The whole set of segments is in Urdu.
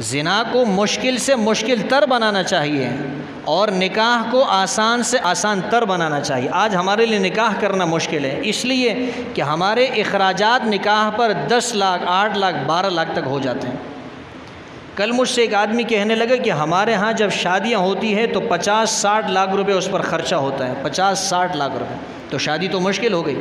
زنا کو مشکل سے مشکل تر بنانا چاہیے اور نکاح کو آسان سے آسان تر بنانا چاہیے۔ آج ہمارے لیے نکاح کرنا مشکل ہے، اس لیے کہ ہمارے اخراجات نکاح پر 10 لاکھ 8 لاکھ 12 لاکھ تک ہو جاتے ہیں۔ کل مجھ سے ایک آدمی کہنے لگا کہ ہمارے ہاں جب شادیاں ہوتی ہیں تو 50-60 لاکھ روپے اس پر خرچہ ہوتا ہے، 50-60 لاکھ روپے، تو شادی تو مشکل ہو گئی۔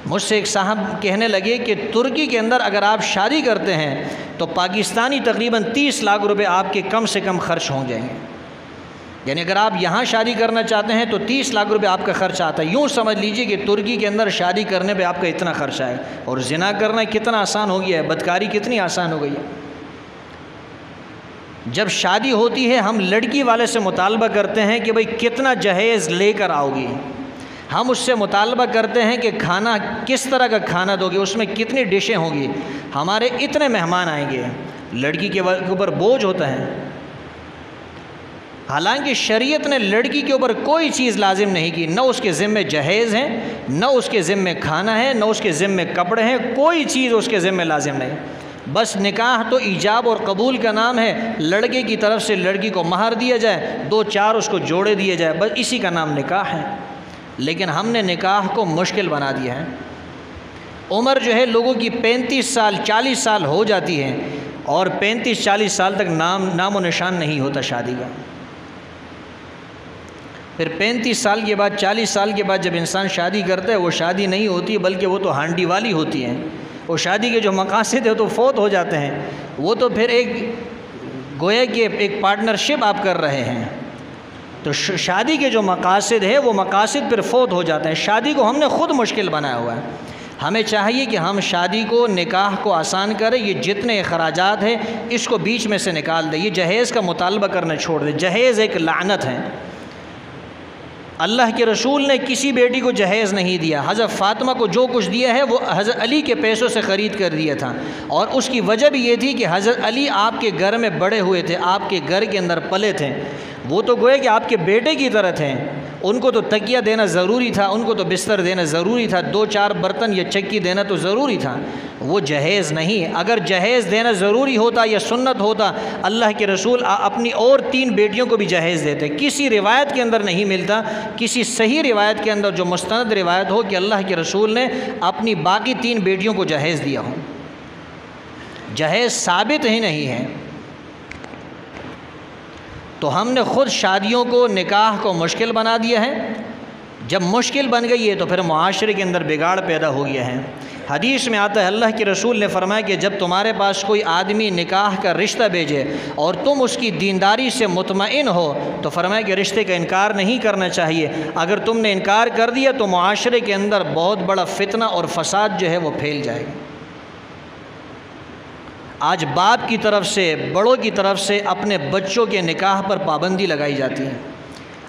مجھ سے ایک صاحب کہنے لگے کہ ترکی کے اندر اگر آپ شادی کرتے ہیں تو پاکستانی تقریباً 30 لاکھ روپے آپ کے کم سے کم خرچ ہو جائیں گے، یعنی اگر آپ یہاں شادی کرنا چاہتے ہیں تو 30 لاکھ روپے آپ کا خرچ آتا ہے۔ یوں سمجھ لیجئے کہ ترکی کے اندر شادی کرنے پہ آپ کا اتنا خرچہ ہے، اور زنا کرنا کتنا آسان ہو گیا ہے، بدکاری کتنی آسان ہو گئی ہے۔ جب شادی ہوتی ہے ہم لڑکی والے سے مطالبہ کرتے ہیں کہ بھئی کتنا جہیز لے کر آؤ گی، ہم اس سے مطالبہ کرتے ہیں کہ کھانا کس طرح کا کھانا دو گے، اس میں کتنی ڈشیں ہوں گی، ہمارے اتنے مہمان آئیں گے، لڑکی کے اوپر بوجھ ہوتا ہے۔ حالانکہ شریعت نے لڑکی کے اوپر کوئی چیز لازم نہیں کی، نہ اس کے ذمے جہیز ہیں، نہ اس کے ذمے کھانا ہے، نہ اس کے ذمے کپڑے ہیں، کوئی چیز اس کے ذمے لازم نہیں۔ بس نکاح تو ایجاب اور قبول کا نام ہے، لڑکے کی طرف سے لڑکی کو مہر دیا جائے، 2-4 اس کو جوڑے دیے جائے، بس اسی کا نام نکاح ہے۔ لیکن ہم نے نکاح کو مشکل بنا دیا ہے۔ عمر جو ہے لوگوں کی 35 سال 40 سال ہو جاتی ہے اور 35-40 سال تک نام و نشان نہیں ہوتا شادی کا۔ پھر 35 سال کے بعد 40 سال کے بعد جب انسان شادی کرتا ہے وہ شادی نہیں ہوتی بلکہ وہ تو ہانڈی والی ہوتی ہے، وہ شادی کے جو مقاصد ہے تو فوت ہو جاتے ہیں، وہ تو پھر ایک گویا کہ ایک پارٹنرشپ آپ کر رہے ہیں، تو شادی کے جو مقاصد ہے وہ مقاصد پھر فوت ہو جاتے ہیں۔ شادی کو ہم نے خود مشکل بنایا ہوا ہے۔ ہمیں چاہیے کہ ہم شادی کو نکاح کو آسان کریں، یہ جتنے اخراجات ہیں اس کو بیچ میں سے نکال دیں، یہ جہیز کا مطالبہ کرنا چھوڑ دیں۔ جہیز ایک لعنت ہے، اللہ کے رسول نے کسی بیٹی کو جہیز نہیں دیا، حضرت فاطمہ کو جو کچھ دیا ہے وہ حضرت علی کے پیسوں سے خرید کر دیا تھا، اور اس کی وجہ بھی یہ تھی کہ حضرت علی آپ کے گھر میں بڑے ہوئے تھے، آپ کے گھر کے اندر پلے تھے، وہ تو گویا کہ آپ کے بیٹے کی طرح تھے، ان کو تو تکیہ دینا ضروری تھا، ان کو تو بستر دینا ضروری تھا، 2-4 برتن یا چکی دینا تو ضروری تھا، وہ جہیز نہیں۔ اگر جہیز دینا ضروری ہوتا یا سنت ہوتا اللہ کے رسول اپنی اور 3 بیٹیوں کو بھی جہیز دیتے۔ کسی روایت کے اندر نہیں ملتا، کسی صحیح روایت کے اندر جو مستند روایت ہو کہ اللہ کے رسول نے اپنی باقی 3 بیٹیوں کو جہیز دیا ہو، جہیز ثابت ہی نہیں ہے۔ تو ہم نے خود شادیوں کو نکاح کو مشکل بنا دیا ہے۔ جب مشکل بن گئی ہے تو پھر معاشرے کے اندر بگاڑ پیدا ہو گیا ہے۔ حدیث میں آتا ہے اللہ کے رسول نے فرمایا کہ جب تمہارے پاس کوئی آدمی نکاح کا رشتہ بھیجے اور تم اس کی دینداری سے مطمئن ہو تو فرمایا کہ رشتے کا انکار نہیں کرنا چاہیے، اگر تم نے انکار کر دیا تو معاشرے کے اندر بہت بڑا فتنہ اور فساد جو ہے وہ پھیل جائے گا۔ آج باپ کی طرف سے بڑوں کی طرف سے اپنے بچوں کے نکاح پر پابندی لگائی جاتی ہے۔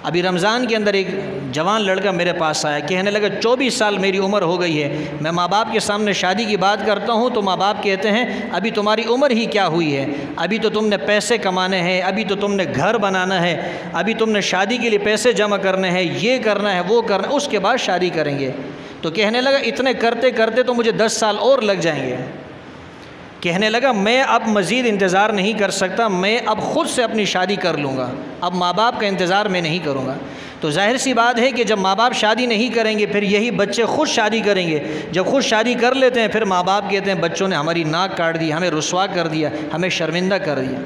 ابھی رمضان کے اندر ایک جوان لڑکا میرے پاس آیا، کہنے لگا 24 سال میری عمر ہو گئی ہے، میں ماں باپ کے سامنے شادی کی بات کرتا ہوں تو ماں باپ کہتے ہیں ابھی تمہاری عمر ہی کیا ہوئی ہے، ابھی تو تم نے پیسے کمانے ہیں، ابھی تو تم نے گھر بنانا ہے، ابھی تم نے شادی کے لیے پیسے جمع کرنے ہیں، یہ کرنا ہے وہ کرنا ہے، اس کے بعد شادی کریں گے۔ تو کہنے لگا اتنے کرتے کرتے تو مجھے 10 سال اور لگ جائیں گے۔ کہنے لگا میں اب مزید انتظار نہیں کر سکتا، میں اب خود سے اپنی شادی کر لوں گا، اب ماں باپ کا انتظار میں نہیں کروں گا۔ تو ظاہر سی بات ہے کہ جب ماں باپ شادی نہیں کریں گے پھر یہی بچے خود شادی کریں گے، جب خود شادی کر لیتے ہیں پھر ماں باپ کہتے ہیں بچوں نے ہماری ناک کاٹ دی، ہمیں رسوا کر دیا، ہمیں شرمندہ کر دیا۔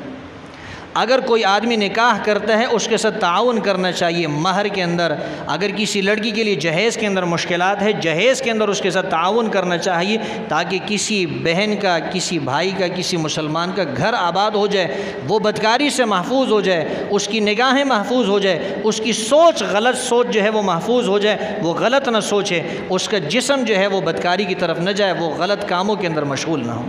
اگر کوئی آدمی نکاح کرتا ہے اس کے ساتھ تعاون کرنا چاہیے مہر کے اندر، اگر کسی لڑکی کے لیے جہیز کے اندر مشکلات ہے، جہیز کے اندر اس کے ساتھ تعاون کرنا چاہیے تاکہ کسی بہن کا، کسی بھائی کا، کسی مسلمان کا گھر آباد ہو جائے، وہ بدکاری سے محفوظ ہو جائے، اس کی نگاہیں محفوظ ہو جائے، اس کی سوچ غلط سوچ جو ہے وہ محفوظ ہو جائے، وہ غلط نہ سوچے، اس کا جسم جو ہے وہ بدکاری کی طرف نہ جائے، وہ غلط کاموں کے اندر مشغول نہ ہو۔